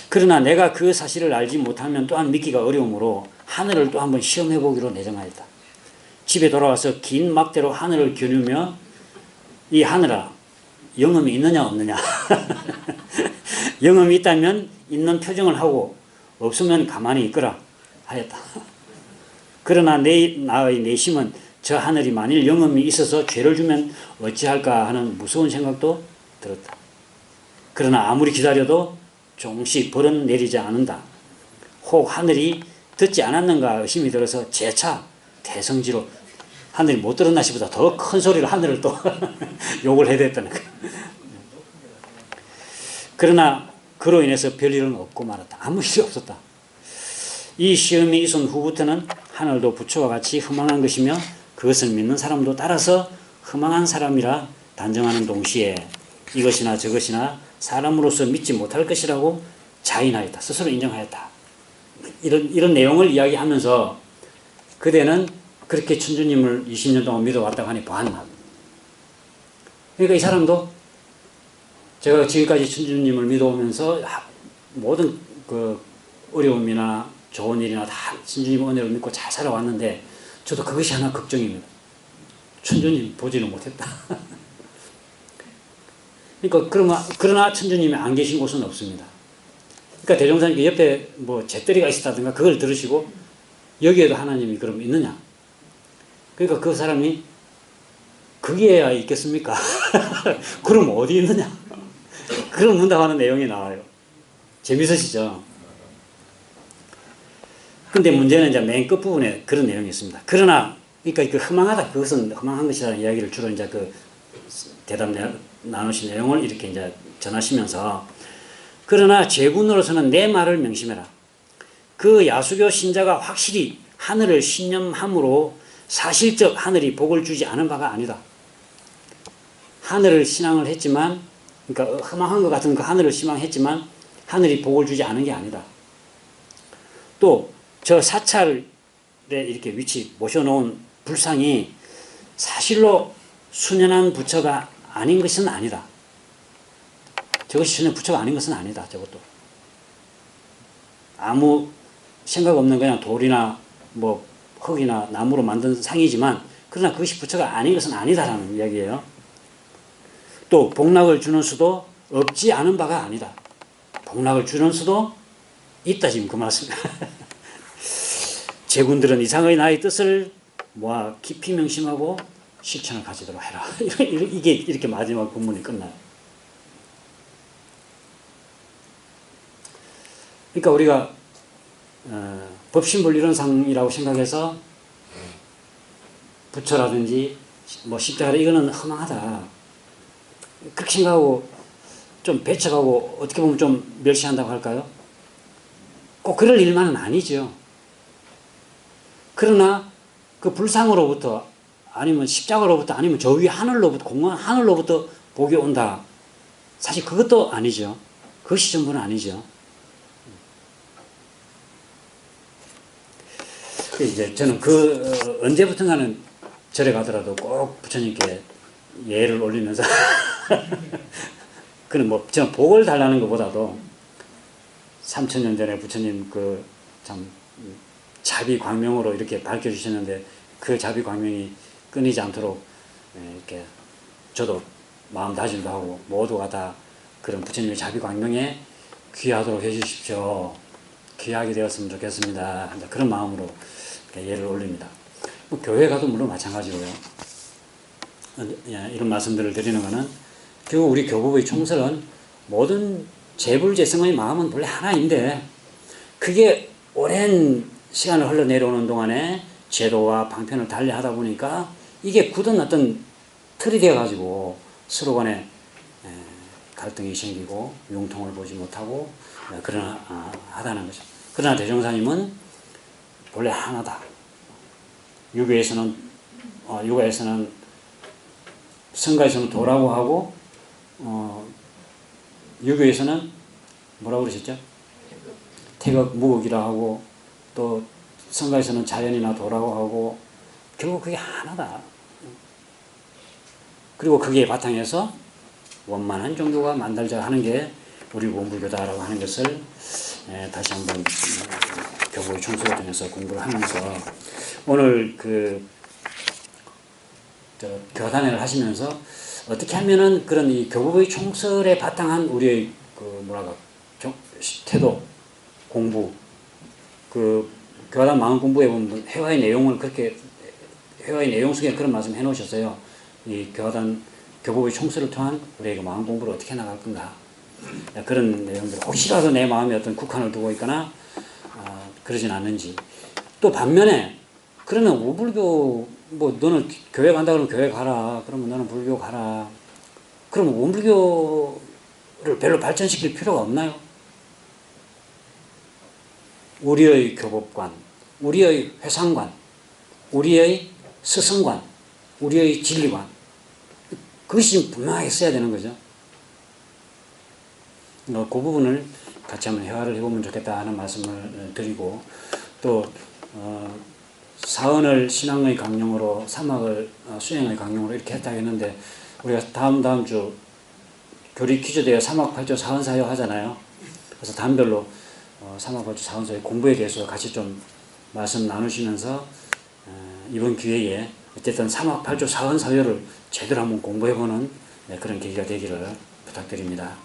그러나 내가 그 사실을 알지 못하면 또한 믿기가 어려우므로 하늘을 또 한번 시험해 보기로 내정하였다. 집에 돌아와서 긴 막대로 하늘을 겨누며 이 하늘아 영험이 있느냐 없느냐 영험이 있다면 있는 표정을 하고 없으면 가만히 있거라 하였다. 그러나 나의 내심은 저 하늘이 만일 영험이 있어서 죄를 주면 어찌할까 하는 무서운 생각도 들었다. 그러나 아무리 기다려도 조금씩 벌은 내리지 않는다. 혹 하늘이 듣지 않았는가 의심이 들어서 재차 대성지로 하늘이 못 들었나 싶보다 더 큰 소리로 하늘을 또 욕을 해야 됐다는 거예요. 그러나 그로 인해서 별일은 없고 말았다. 아무 일이 없었다. 이 시험이 있은 후부터는 하늘도 부처와 같이 허망한 것이며 그것을 믿는 사람도 따라서 허망한 사람이라 단정하는 동시에 이것이나 저것이나 사람으로서 믿지 못할 것이라고 자인하였다. 스스로 인정하였다. 이런 내용을 이야기하면서 그대는 그렇게 천주님을 20년 동안 믿어왔다고 하니 보았나. 그러니까 이 사람도 제가 지금까지 천주님을 믿어오면서 모든 그 어려움이나 좋은 일이나 다 천주님 은혜를 믿고 잘 살아왔는데 저도 그것이 하나 걱정입니다. 천주님 보지는 못했다. 그러니까 그러나 천주님이 안 계신 곳은 없습니다. 그러니까 대종사님 옆에 뭐 잿더리가 있었다든가 그걸 들으시고 여기에도 하나님이 그럼 있느냐? 그러니까 그 사람이 거기에야 있겠습니까? 그럼 어디 있느냐? 그런 문답하는 내용이 나와요. 재밌으시죠? 근데 문제는 이제 맨 끝부분에 그런 내용이 있습니다. 그러나, 그러니까 그 허망하다, 그것은 허망한 것이라는 이야기를 주로 이제 그 대답 나누신 내용을 이렇게 이제 전하시면서, 그러나 제군으로서는 내 말을 명심해라. 그 야수교 신자가 확실히 하늘을 신념함으로 사실적 하늘이 복을 주지 않은 바가 아니다. 하늘을 신앙을 했지만, 그러니까 허망한 것 같은 그 하늘을 신앙했지만 하늘이 복을 주지 않은 게 아니다. 또 저 사찰에 이렇게 위치 모셔놓은 불상이 사실로 순연한 부처가 아닌 것은 아니다. 저것이 전혀 부처가 아닌 것은 아니다. 저것도 아무 생각 없는 그냥 돌이나 뭐 흙이나 나무로 만든 상이지만 그러나 그것이 부처가 아닌 것은 아니다라는 이야기예요. 또 복락을 주는 수도 없지 않은 바가 아니다. 복락을 주는 수도 있다 지금 그 말씀입니다. 제군들은 이상의 나의 뜻을 모아 깊이 명심하고 실천을 가지도록 해라. 이게 이렇게 마지막 본문이 끝나요. 그러니까 우리가 법신불이론상이라고 생각해서 부처라든지 뭐 십자가라 이거는 허망하다. 그렇게 생각하고 좀 배척하고 어떻게 보면 좀 멸시한다고 할까요? 꼭 그럴 일만은 아니죠. 그러나 그 불상으로부터 아니면 십자가로부터 아니면 저 위 하늘로부터 공허한 하늘로부터 복이 온다. 사실 그것도 아니죠. 그것이 전부는 아니죠. 이제 저는 언제부턴가는 절에 가더라도 꼭 부처님께 예를 올리면서 그는 뭐 저는 복을 달라는 것보다도 3000년 전에 부처님 그 참 자비 광명으로 이렇게 밝혀주셨는데 그 자비 광명이 끊이지 않도록 이렇게 저도 마음 다짐도 하고 모두가 다 그런 부처님의 자비 광명에 귀하도록 해주십시오. 귀하게 되었으면 좋겠습니다. 그런 마음으로 예를 올립니다. 뭐 교회 가도 물론 마찬가지고요. 이런 말씀들을 드리는 것은 결국 우리 교법의 총설은 모든 재불재성의 마음은 본래 하나인데 그게 오랜 시간을 흘러내려오는 동안에 제도와 방편을 달리 하다 보니까 이게 굳은 어떤 틀이 되어가지고 서로 간에 갈등이 생기고 융통을 보지 못하고 하다는 거죠. 그러나 대종사님은 본래 하나다. 유교에서는 성가에서는 도라고 하고 유교에서는 뭐라고 그러셨죠? 태극 무극이라 하고 또 성가에서는 자연이나 도라고 하고 결국 그게 하나다. 그리고 그게 바탕에서 원만한 종교가 만들자 하는 게 우리 원불교다라고 하는 것을 다시 한번 교보의 총수를 통해서 공부를 하면서 오늘 교단회를 하시면서 어떻게 하면은 그런 이 교보의 총설에 바탕한 우리의 태도, 공부, 교단 마음 공부에 보면 회화의 내용을 회화의 내용 속에 그런 말씀 해놓으셨어요. 이 교보의 총설을 통한 우리의 마음 공부를 어떻게 나갈 건가. 그런 내용들, 혹시라도 내 마음에 어떤 국한을 두고 있거나, 그러진 않는지. 또 반면에, 그러면 우불교, 너는 교회 간다 그러면 교회 가라. 그러면 너는 불교 가라. 그러면 우불교를 별로 발전시킬 필요가 없나요? 우리의 교법관, 우리의 회상관, 우리의 스승관, 우리의 진리관. 그것이 분명하게 써야 되는 거죠. 그 부분을 같이 한번 회화를 해보면 좋겠다 하는 말씀을 드리고, 또 사언을 신앙의 강령으로, 사막을 수행의 강령으로 이렇게 했다고 했는데, 우리가 다음 주 교리 퀴즈대회 사막팔조 사언사요 하잖아요. 그래서 단별로 사막팔조 사언사의 공부에 대해서 같이 좀 말씀 나누시면서 이번 기회에 어쨌든 사막팔조 사언사요를 제대로 한번 공부해보는 그런 계기가 되기를 부탁드립니다.